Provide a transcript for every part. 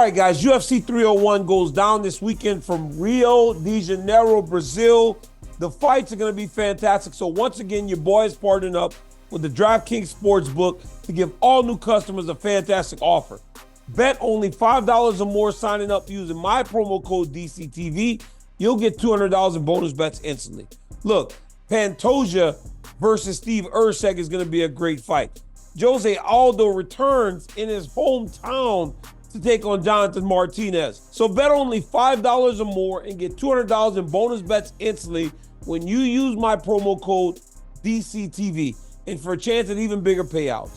right, guys, UFC 301 goes down this weekend from Rio de Janeiro, Brazil. The fights are going to be fantastic. So once again, your boy is partnering up with the DraftKings Sportsbook to give all new customers a fantastic offer. Bet only $5 or more signing up using my promo code DCTV. You'll get $200 in bonus bets instantly. Look, Pantoja versus Steve Erceg is going to be a great fight. Jose Aldo returns in his hometown to take on Jonathan Martinez. So bet only $5 or more and get $200 in bonus bets instantly when you use my promo code DCTV. And for a chance at even bigger payouts,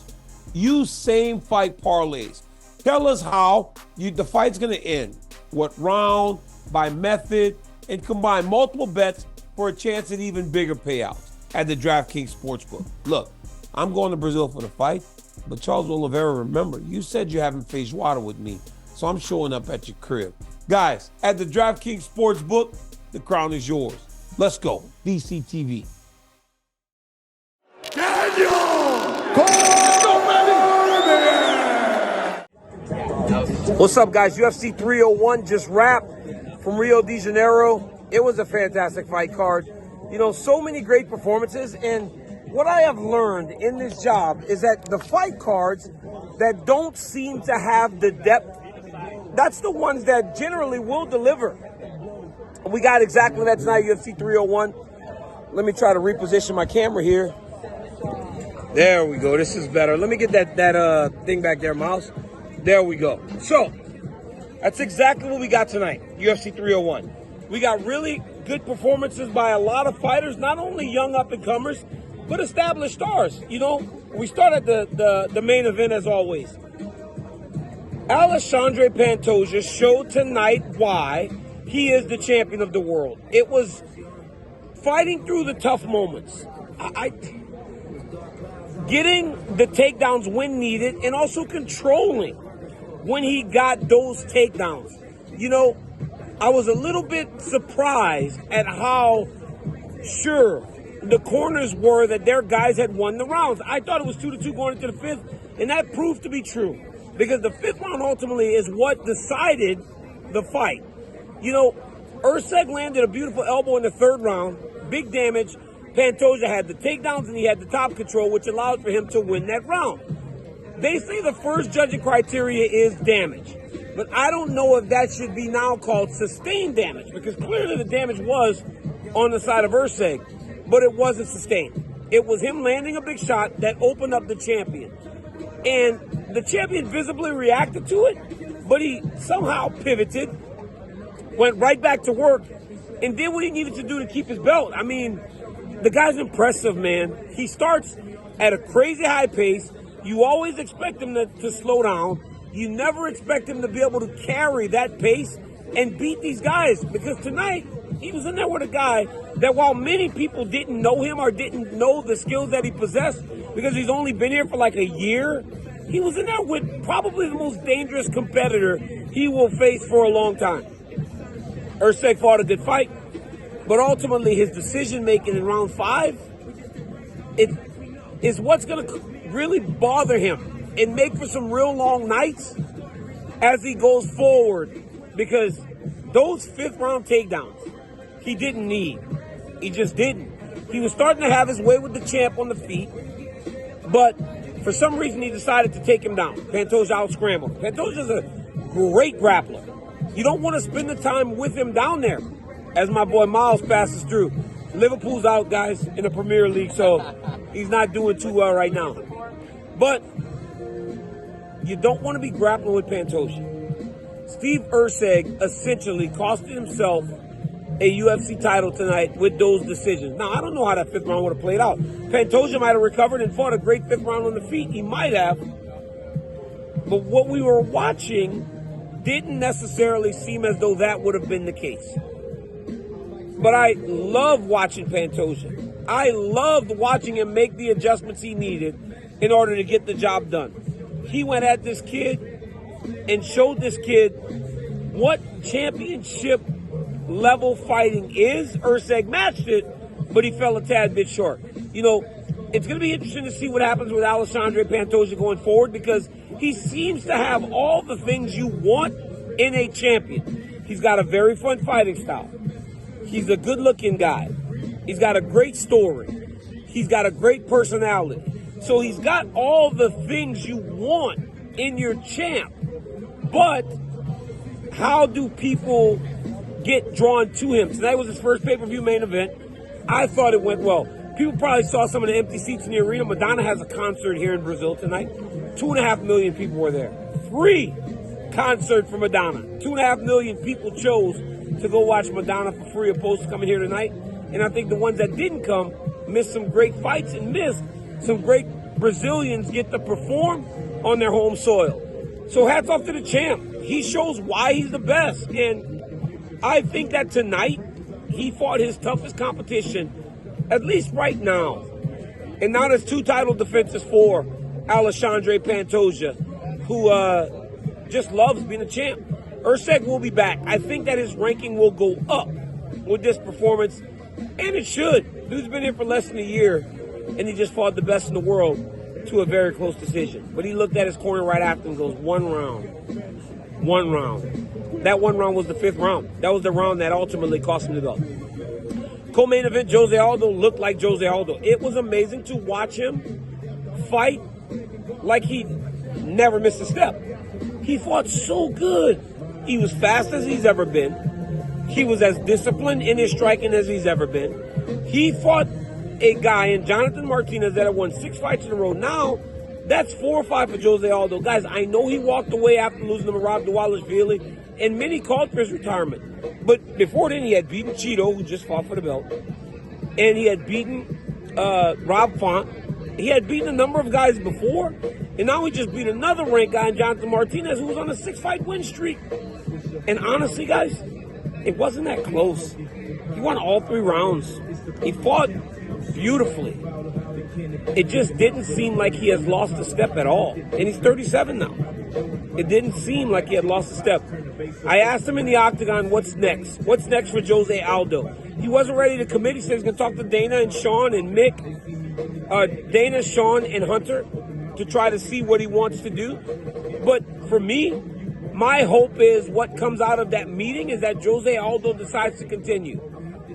use same fight parlays. Tell us how the fight's going to end, what round, by method, and combine multiple bets for a chance at even bigger payouts at the DraftKings Sportsbook. Look, I'm going to Brazil for the fight, but Charles Oliveira, remember, you said you haven't faced water with me, so I'm showing up at your crib. Guys, at the DraftKings Sportsbook, the crown is yours. Let's go. DCTV. What's up, guys? UFC 301 just wrapped from Rio de Janeiro. It was a fantastic fight card. You know, so many great performances, and what I have learned in this job is that the fight cards that don't seem to have the depth, that's the ones that generally will deliver. We got exactly that tonight, UFC 301. Let me try to reposition my camera here. There we go. This is better. Let me get that thing back there, mouse. There we go. So, that's exactly what we got tonight, UFC 301. We got really good performances by a lot of fighters, not only young up-and-comers, but established stars. You know, we start at the main event as always. Alexandre Pantoja showed tonight why he is the champion of the world. It was fighting through the tough moments. Getting the takedowns when needed and also controlling when he got those takedowns. You know, I was a little bit surprised at how sure the corners were that their guys had won the rounds. I thought it was 2-2 going into the fifth, and that proved to be true because the fifth round ultimately is what decided the fight. You know, Erceg landed a beautiful elbow in the third round, big damage. Pantoja had the takedowns and he had the top control, which allowed for him to win that round. They say the first judging criteria is damage, but I don't know if that should be now called sustained damage, because clearly the damage was on the side of Erceg, but it wasn't sustained. It was him landing a big shot that opened up the champion. And the champion visibly reacted to it, but he somehow pivoted, went right back to work, and did what he needed to do to keep his belt. I mean, the guy's impressive, man. He starts at a crazy high pace. You always expect him to slow down. You never expect him to be able to carry that pace and beat these guys, because tonight he was in there with a guy that, while many people didn't know him or didn't know the skills that he possessed because he's only been here for like a year, he was in there with probably the most dangerous competitor he will face for a long time. Erceg fought a good fight, but ultimately his decision-making in round 5 is what's going to really bother him and make for some real long nights as he goes forward, because those fifth-round takedowns he didn't need. He just didn't. He was starting to have his way with the champ on the feet, but for some reason he decided to take him down. Pantoja out-scrambled. Pantoja's a great grappler. You don't want to spend the time with him down there, as my boy Miles passes through. Liverpool's out, guys, in the Premier League, so he's not doing too well right now. But you don't want to be grappling with Pantoja. Steve Erceg essentially costed himself a UFC title tonight with those decisions. Now, I don't know how that fifth round would have played out. Pantoja might have recovered and fought a great fifth round on the feet. He might have. But what we were watching didn't necessarily seem as though that would have been the case. But I love watching Pantoja. I loved watching him make the adjustments he needed in order to get the job done. He went at this kid and showed this kid what championship level fighting is. Erceg matched it, but he fell a tad bit short. You know, it's going to be interesting to see what happens with Alexandre Pantoja going forward, because he seems to have all the things you want in a champion. He's got a very fun fighting style. He's a good-looking guy. He's got a great story. He's got a great personality. So he's got all the things you want in your champ. But how do people get drawn to him? Tonight was his first pay-per-view main event. I thought it went well. People probably saw some of the empty seats in the arena. Madonna has a concert here in Brazil tonight. 2.5 million people were there. Free concert for Madonna. 2.5 million people chose to go watch Madonna for free opposed to coming here tonight. And I think the ones that didn't come missed some great fights and missed some great Brazilians get to perform on their home soil. So hats off to the champ. He shows why he's the best. And I think that tonight he fought his toughest competition, at least right now. And now there's 2 title defenses for Alexandre Pantoja, who just loves being a champ. Erceg will be back. I think that his ranking will go up with this performance, and it should. Dude's been here for less than a year, and he just fought the best in the world to a very close decision. But he looked at his corner right after and goes, one round. That 1 round was the 5th round. That was the round that ultimately cost him the belt. Co-main event, Jose Aldo looked like Jose Aldo. It was amazing to watch him fight like he never missed a step. He fought so good. He was fast as he's ever been. He was as disciplined in his striking as he's ever been. He fought a guy in Jonathan Martinez that had won 6 fights in a row. Now, that's 4 or 5 for Jose Aldo. Guys, I know he walked away after losing to Rob Dwalishvili, and many called for his retirement. But before then, he had beaten Chito, who just fought for the belt, and he had beaten Rob Font. He had beaten a number of guys before, and now he just beat another ranked guy in Jonathan Martinez, who was on a 6-fight win streak. And honestly, guys, it wasn't that close. He won all 3 rounds. He fought beautifully. It just didn't seem like he has lost a step at all. And he's 37 now. It didn't seem like he had lost a step. I asked him in the octagon, what's next? What's next for Jose Aldo? He wasn't ready to commit. He said he's going to talk to Dana and Sean and Mick. Dana, Sean, and Hunter to try to see what he wants to do. But for me, my hope is what comes out of that meeting is that Jose Aldo decides to continue.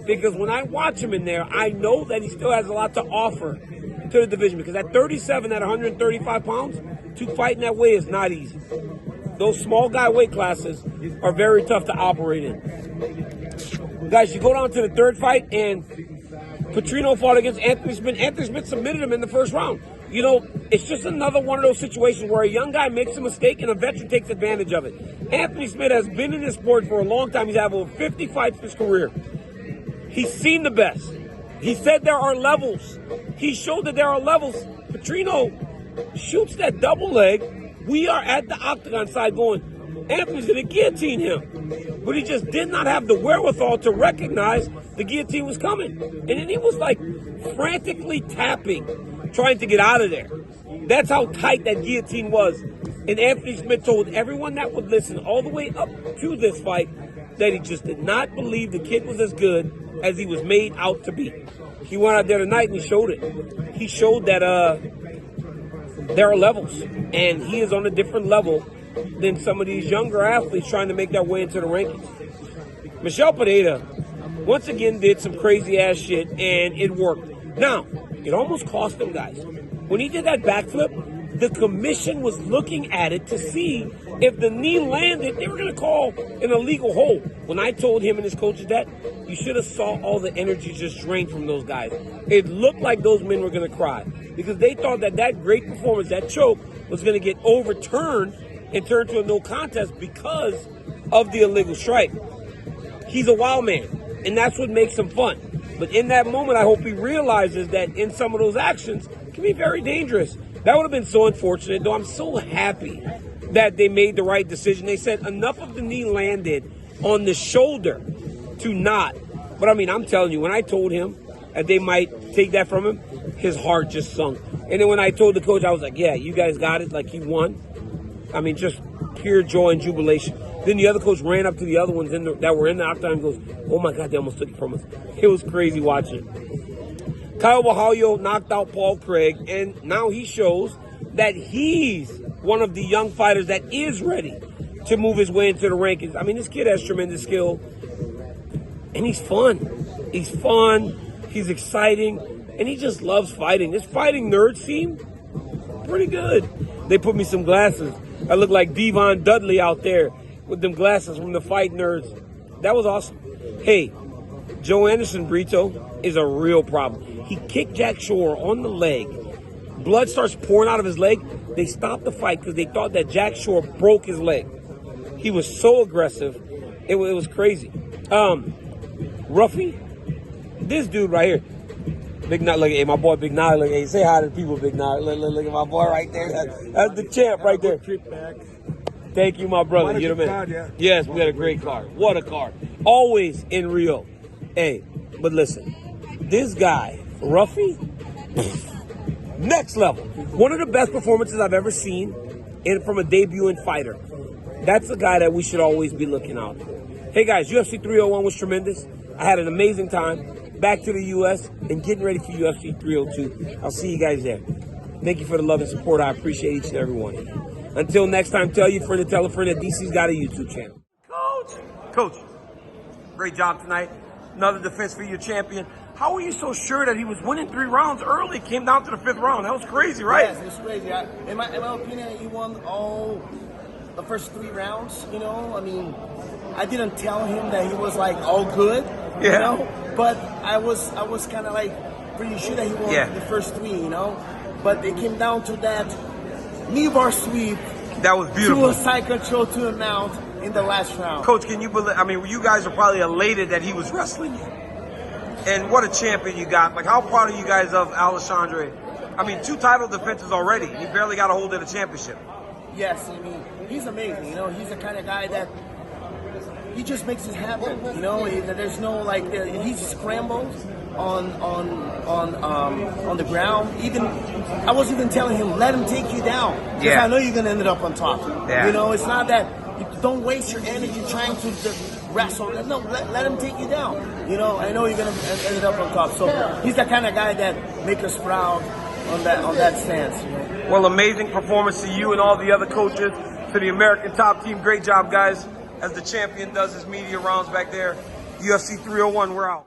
Because when I watch him in there, I know that he still has a lot to offer to the division. Because at 37, at 135 pounds, to fight in that way is not easy. Those small guy weight classes are very tough to operate in. Guys, you go down to the 3rd fight, and Petrino fought against Anthony Smith. Anthony Smith submitted him in the 1st round. You know, it's just another one of those situations where a young guy makes a mistake and a veteran takes advantage of it. Anthony Smith has been in this sport for a long time. He's had over 50 fights in his career. He's seen the best. He said there are levels. He showed that there are levels. Petrino shoots that double leg. We are at the octagon side going, Anthony's going to guillotine him. But he just did not have the wherewithal to recognize the guillotine was coming. And then he was like frantically tapping, trying to get out of there. That's how tight that guillotine was. And Anthony Smith told everyone that would listen all the way up to this fight that he just did not believe the kid was as good as he was made out to be. He went out there tonight and he showed it. He showed that there are levels, and he is on a different level than some of these younger athletes trying to make their way into the rankings. Michel Pereira, once again, did some crazy-ass shit, and it worked. Now, it almost cost him, guys. When he did that backflip, the commission was looking at it to see if the knee landed, they were going to call an illegal hold. When I told him and his coaches that, you should have saw all the energy just drained from those guys. It looked like those men were going to cry because they thought that that great performance, that choke, was going to get overturned and turned to a no contest because of the illegal strike. He's a wild man, and that's what makes him fun. But in that moment, I hope he realizes that in some of those actions can be very dangerous. That would have been so unfortunate, though I'm so happy that they made the right decision. They said enough of the knee landed on the shoulder to not. But I mean, I'm telling you, when I told him that they might take that from him, his heart just sunk. And then when I told the coach, I was like, yeah, you guys got it. Like, he won. I mean, just pure joy and jubilation. Then the other coach ran up to the other ones that were in the octagon and goes, oh my God, they almost took it from us. It was crazy watching. Kyle Wahalio knocked out Paul Craig, and now he shows that he's one of the young fighters that is ready to move his way into the rankings. I mean, this kid has tremendous skill, and he's fun. He's fun, he's exciting, and he just loves fighting. This fighting nerd scene, pretty good. They put me some glasses. I look like Devon Dudley out there with them glasses from the Fight Nerds. That was awesome. Hey, Joe Anderson Brito is a real problem. He kicked Jack Shore on the leg. Blood starts pouring out of his leg. They stopped the fight because they thought that Jack Shore broke his leg. He was so aggressive. It was crazy. Ruffy, this dude right here. Big Nut, look at my boy Big Nut. Look, hey, say hi to the people, Big Nut. Look at my boy right there. That's the champ right there. Thank you, my brother. You know what I mean? Yes, we had a great card. What a card. Always in Rio. Hey, but listen, this guy, Ruffy, next level. One of the best performances I've ever seen from a debuting fighter. That's a guy that we should always be looking out for. Hey guys, UFC 301 was tremendous. I had an amazing time. Back to the U.S. and getting ready for UFC 302. I'll see you guys there. Thank you for the love and support. I appreciate each and every one of you. Until next time, tell your friend to tell a friend that DC's got a YouTube channel. Coach, great job tonight. Another defense for your champion. How were you so sure that he was winning 3 rounds early? Came down to the 5th round. That was crazy, right? Yes, it was crazy. In my opinion, he won all the first 3 rounds. You know, I mean, I didn't tell him that he was like all good. Yeah. You know, but I was kind of like pretty sure that he won the first 3. You know, but it came down to that knee bar sweep. That was beautiful. To a side control to a mount in the last round. Coach, can you believe? I mean, you guys are probably elated that he was wrestling you. And what a champion you got. Like, how proud are you guys of Alexandre? I mean, 2 title defenses already. He barely got a hold of the championship. Yes, I mean, he's amazing. You know, he's the kind of guy that he just makes it happen. You know, there's no like he scrambles on the ground. Even I was even telling him, let him take you down, because I know you're gonna end up on top. Yeah. You know, it's not that you don't waste your energy trying to wrestle. No, let him take you down. You know, I know you're gonna end up on top. So he's the kind of guy that makes us proud on that stance. You know? Well, amazing performance to you and all the other coaches, to the American Top Team. Great job, guys. As the champion does his media rounds back there. UFC 301, we're out.